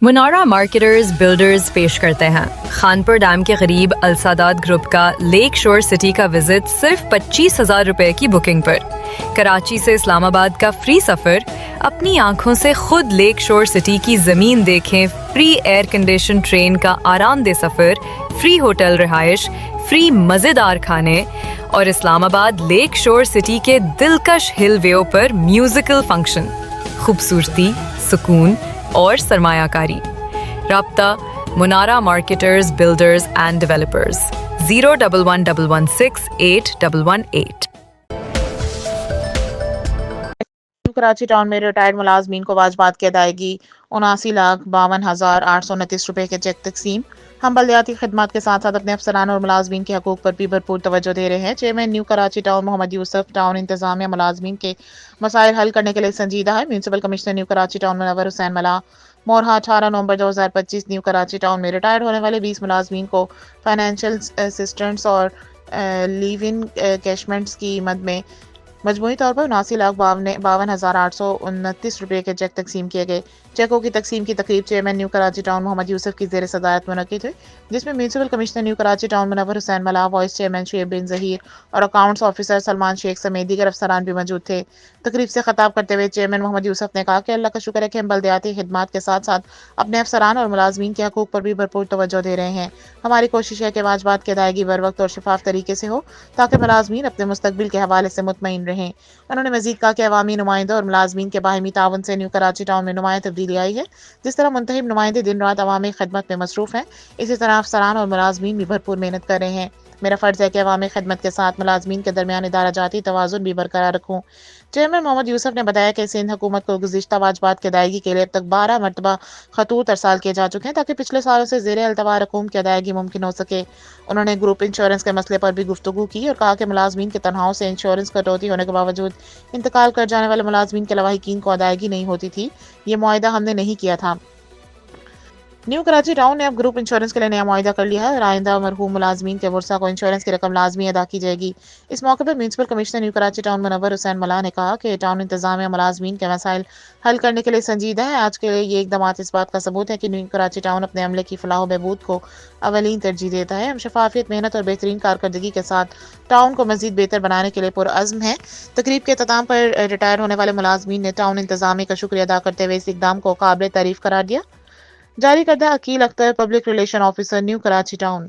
منارہ marketers builders پیش کرتے ہیں خانپور ڈیم کے قریب السادات گروپ کا لیک شور سٹی کا وزٹ صرف 25,000 روپے کی بکنگ پر۔ کراچی سے اسلام آباد کا فری سفر، اپنی آنکھوں سے خود لیک شور سٹی کی زمین دیکھیں، فری ایئر کنڈیشن ٹرین کا آرام دہ سفر، فری ہوٹل رہائش، فری مزیدار کھانے اور اسلام آباد لیک شور سٹی کے دلکش ہل ویو پر میوزیکل فنکشن، خوبصورتی، سکون اور سرمایہ کاری۔ رابطہ Minara marketers builders and developers 011168118۔ Karachi town میں ریٹائرڈ ملازمین کو واجبات کی ادائیگی 79,52,829 روپے کے چیک تقسیم۔ ہم بلدیاتی خدمات کے ساتھ ساتھ اپنے افسران اور ملازمین کے حقوق پر بھی بھرپور توجہ دے رہے ہیں۔ Chairman new Karachi town Muhammad یوسف ٹاؤن انتظامیہ ملازمین کے مسائل حل کرنے کے لیے سنجیدہ ہے۔ Municipal commissioner new Karachi town Munawar Hussain Mulla مورہا 18 نومبر 2025 نیو کراچی ٹاؤن میں ریٹائرڈ ہونے والے 20 ملازمین کو فائنینشیل اسسٹنٹس اور لیو ان کیشمنٹس کی مد میں مجموعی طور پر 79,52,829 روپے کے چیک تقسیم کیے گئے۔ چیکوں کی تقسیم کی تقریب chairman new Karachi town Muhammad Yousuf کی زیر صدارت منعقد ہوئی، جس میں municipal commissioner new Karachi town Munawar Hussain Mulla, vice chairman Shoaib bin Zaheer اور اکاؤنٹس آفیسر سلمان شیخ سمیت دیگر افسران بھی موجود تھے۔ تقریب سے خطاب کرتے ہوئے چیئرمین محمد یوسف نے کہا کہ اللہ کا شکر ہے کہ ہم بلدیاتی خدمات کے ساتھ ساتھ اپنے افسران اور ملازمین کے حقوق پر بھی بھرپور توجہ دے رہے ہیں۔ ہماری کوشش ہے کہ واجبات کی ادائیگی بروقت اور شفاف طریقے سے ہو تاکہ ملازمین اپنے مستقبل کے حوالے سے مطمئن رہیں۔ انہوں نے مزید کہا کہ عوامی نمائندوں اور ملازمین کے باہمی تعاون سے نیو کراچی ٹاؤن میں نمایاں تبدیلی آئی ہے۔ جس طرح منتخب نمائندے دن رات عوامی خدمت میں مصروف ہیں، اسی طرح افسران اور ملازمین بھی بھرپور محنت کر رہے ہیں۔ میرا فرض ہے کہ عوامی خدمت کے ساتھ ملازمین کے درمیان ادارہ جاتی توازن بھی برقرار رکھوں۔ چیئرمین محمد یوسف نے بتایا کہ سندھ حکومت کو گزشتہ واجبات کی ادائیگی کے لیے اب تک 12 مرتبہ خطوط ارسال کیے جا چکے ہیں تاکہ پچھلے سالوں سے زیر التوا رقوم کی ادائیگی ممکن ہو سکے۔ انہوں نے گروپ انشورنس کے مسئلے پر بھی گفتگو کی اور کہا کہ ملازمین کے تنخواہوں سے انشورنس کٹوتی ہونے کے باوجود انتقال کر جانے والے ملازمین کے لواحقین کو ادائیگی نہیں ہوتی تھی، یہ معاہدہ ہم نے نہیں کیا تھا۔ نیو کراچی ٹاؤن نے اب گروپ انشورنس کے لیے نیا معاہدہ کر لیا ہے اور آئندہ مرحوم ملازمین کے ورثاء کو انشورنس کی رقم لازمی ادا کی جائے گی۔ اس موقع پر municipal commissioner new Karachi town Munawar Hussain Mulla نے کہا کہ ٹاؤن انتظامیہ ملازمین کے مسائل حل کرنے کے لیے سنجیدہ ہے۔ آج کے یہ اقدامات اس بات کا ثبوت ہے کہ نیو کراچی ٹاؤن اپنے عملے کی فلاح و بہبود کو اولین ترجیح دیتا ہے۔ ہم شفافیت، محنت اور بہترین کارکردگی کے ساتھ ٹاؤن کو مزید بہتر بنانے کے لیے پرعزم ہیں۔ تقریب کے اختتام پر ریٹائر ہونے والے ملازمین نے ٹاؤن انتظامیہ کا شکریہ ادا کرتے ہوئے اس اقدام کو قابل تعریف قرار دیا۔ جاری کردہ Aqeel Akhtar, public relation officer, New Karachi town.